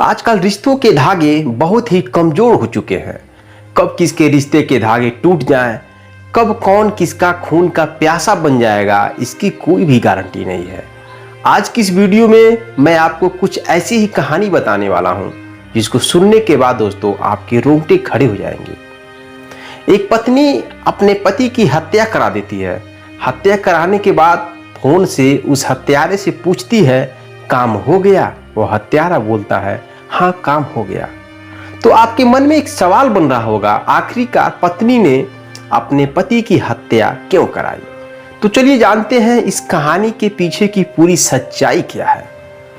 आजकल रिश्तों के धागे बहुत ही कमजोर हो चुके हैं। कब किसके रिश्ते के धागे टूट जाएं, कब कौन किसका खून का प्यासा बन जाएगा, इसकी कोई भी गारंटी नहीं है। आज की इस वीडियो में मैं आपको कुछ ऐसी ही कहानी बताने वाला हूं जिसको सुनने के बाद दोस्तों आपके रोंगटे खड़े हो जाएंगे। एक पत्नी अपने पति की हत्या करा देती है। हत्या कराने के बाद फोन से उस हत्यारे से पूछती है, काम हो गया? वो हत्यारा बोलता है, हाँ काम हो गया। तो आपके मन में एक सवाल बन रहा होगा, आखिरकार पत्नी ने अपने पति की हत्या क्यों कराई? तो चलिए जानते हैं इस कहानी के पीछे की पूरी सच्चाई क्या है।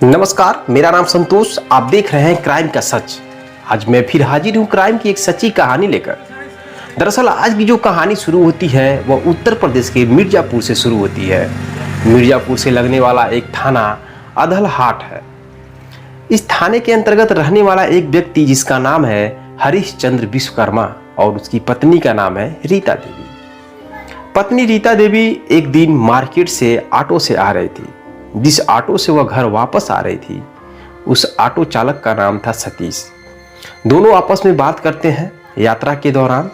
नमस्कार, मेरा नाम संतोष, आप देख रहे हैं क्राइम का सच। आज मैं फिर हाजिर हूं क्राइम की एक सच्ची कहानी लेकर। दरअसल आज की जो कहानी शुरू होती है वह उत्तर प्रदेश के मिर्जापुर से शुरू होती है। मिर्जापुर से लगने वाला एक थाना अधलहाट है। इस थाने के अंतर्गत रहने वाला एक व्यक्ति जिसका नाम है हरिश्चंद्र विश्वकर्मा और उसकी पत्नी का नाम है रीता देवी। पत्नी रीता देवी एक दिन मार्केट से ऑटो से आ रही थी। जिस ऑटो से वह घर वापस आ रही थी उस ऑटो चालक का नाम था सतीश। दोनों आपस में बात करते हैं यात्रा के दौरान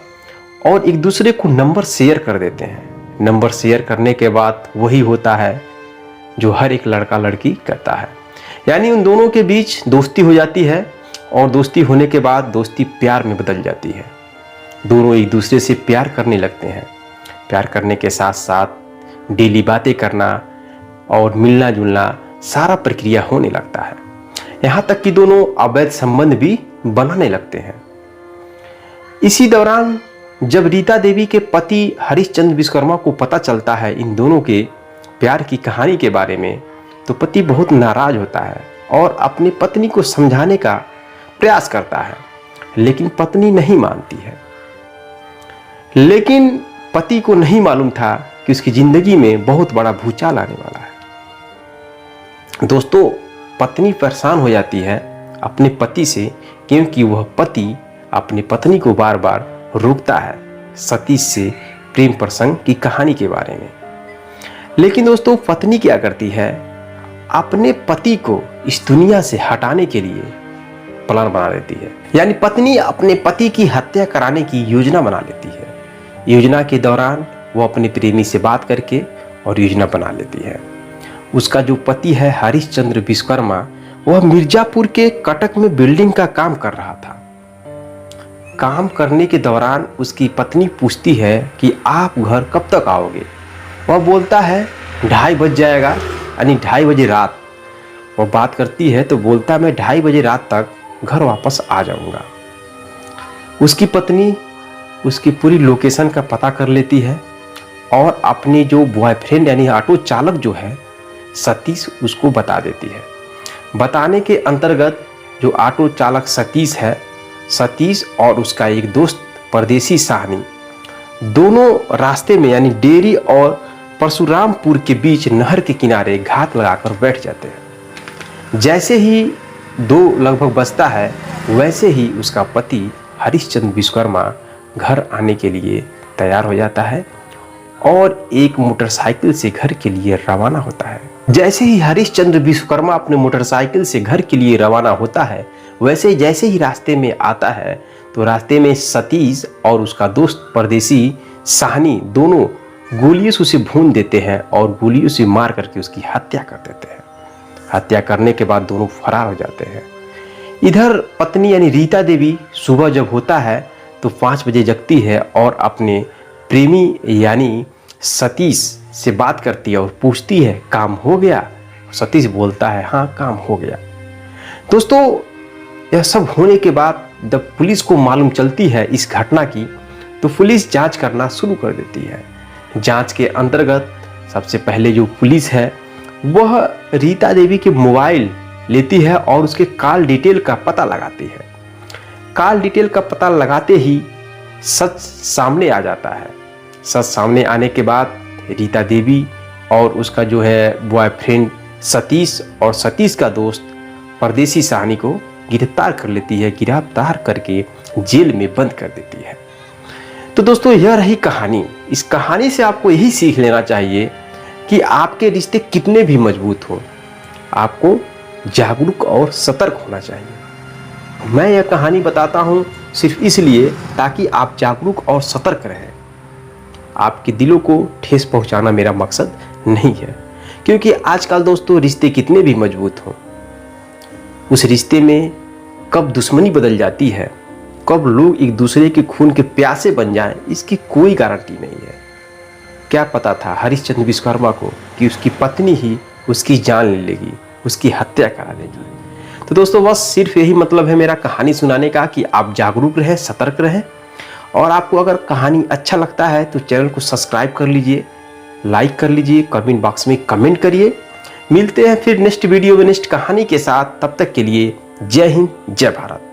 और एक दूसरे को नंबर शेयर कर देते हैं। नंबर शेयर करने के बाद वही होता है जो हर एक लड़का लड़की करता है, यानी उन दोनों के बीच दोस्ती हो जाती है और दोस्ती होने के बाद दोस्ती प्यार में बदल जाती है। दोनों एक दूसरे से प्यार करने लगते हैं। प्यार करने के साथ साथ डेली बातें करना और मिलना जुलना सारा प्रक्रिया होने लगता है। यहाँ तक कि दोनों अवैध संबंध भी बनाने लगते हैं। इसी दौरान जब रीता देवी के पति हरिश्चंद्र विश्वकर्मा को पता चलता है इन दोनों के प्यार की कहानी के बारे में, तो पति बहुत नाराज होता है और अपनी पत्नी को समझाने का प्रयास करता है, लेकिन पत्नी नहीं मानती है। लेकिन पति को नहीं मालूम था कि उसकी जिंदगी में बहुत बड़ा भूचाल आने वाला है। दोस्तों, पत्नी परेशान हो जाती है अपने पति से, क्योंकि वह पति अपनी पत्नी को बार बार रोकता है सतीश से प्रेम प्रसंग की कहानी के बारे में। लेकिन दोस्तों, पत्नी क्या करती है, अपने पति को इस दुनिया से हटाने के लिए प्लान बना लेती है। यानी पत्नी अपने पति की हत्या कराने की योजना बना लेती है। योजना के दौरान वो अपने प्रेमी से बात करके और योजना बना लेती है। उसका जो पति है हरिश्चंद्र विश्वकर्मा, वह मिर्जापुर के कटक में बिल्डिंग का काम कर रहा था। काम करने के दौरान उसकी पत्नी पूछती है कि आप घर कब तक आओगे? वह बोलता है 2:30 बज जाएगा, यानी 2:30 बजे रात। वो बात करती है तो बोलता मैं 2:30 बजे रात तक घर वापस आ जाऊंगा। उसकी पत्नी उसकी पूरी लोकेशन का पता कर लेती है और अपनी जो बॉयफ्रेंड यानी ऑटो चालक जो है सतीश, उसको बता देती है। बताने के अंतर्गत जो ऑटो चालक सतीश है, सतीश और उसका एक दोस्त परदेसी साहनी, दोनों रास्ते में यानी डेरी और परशुरामपुर के बीच नहर के किनारे घात लगाकर बैठ जाते हैं। जैसे ही 2 लगभग बजता है वैसे ही उसका पति हरिश्चंद्र विश्वकर्मा घर आने के लिए तैयार हो जाता है और एक मोटरसाइकिल से घर के लिए रवाना होता है। जैसे ही हरिश्चंद्र विश्वकर्मा अपने मोटरसाइकिल से घर के लिए रवाना होता है, वैसे जैसे ही रास्ते में आता है तो रास्ते में सतीश और उसका दोस्त परदेसी साहनी दोनों गोलियों से उसे भून देते हैं और गोलियों से मार करके उसकी हत्या कर देते हैं। हत्या करने के बाद दोनों फरार हो जाते हैं। इधर पत्नी यानी रीता देवी सुबह जब होता है तो 5 बजे जगती है और अपने प्रेमी यानी सतीश से बात करती है और पूछती है काम हो गया? सतीश बोलता है हाँ काम हो गया। दोस्तों, यह सब होने के बाद जब पुलिस को मालूम चलती है इस घटना की, तो पुलिस जांच करना शुरू कर देती है। जांच के अंतर्गत सबसे पहले जो पुलिस है वह रीता देवी के मोबाइल लेती है और उसके कॉल डिटेल का पता लगाती है। कॉल डिटेल का पता लगाते ही सच सामने आ जाता है। सच सामने आने के बाद रीता देवी और उसका जो है बॉयफ्रेंड सतीश और सतीश का दोस्त परदेसी साहनी को गिरफ्तार कर लेती है। गिरफ्तार करके जेल में बंद कर देती है। तो दोस्तों, यह रही कहानी। इस कहानी से आपको यही सीख लेना चाहिए कि आपके रिश्ते कितने भी मजबूत हों, आपको जागरूक और सतर्क होना चाहिए। मैं यह कहानी बताता हूँ सिर्फ इसलिए ताकि आप जागरूक और सतर्क रहें। आपके दिलों को ठेस पहुँचाना मेरा मकसद नहीं है, क्योंकि आजकल दोस्तों रिश्ते कितने भी मजबूत हों, उस रिश्ते में कब दुश्मनी बदल जाती है, कब लोग एक दूसरे के खून के प्यासे बन जाएं, इसकी कोई गारंटी नहीं है। क्या पता था हरिश्चंद्र विश्वकर्मा को कि उसकी पत्नी ही उसकी जान ले लेगी, उसकी हत्या करा देगी। तो दोस्तों बस सिर्फ यही मतलब है मेरा कहानी सुनाने का कि आप जागरूक रहें, सतर्क रहें। और आपको अगर कहानी अच्छा लगता है तो चैनल को सब्सक्राइब कर लीजिए, लाइक कर लीजिए, कमेंट बॉक्स में कमेंट करिए। मिलते हैं फिर नेक्स्ट वीडियो में नेक्स्ट कहानी के साथ। तब तक के लिए जय हिंद, जय भारत।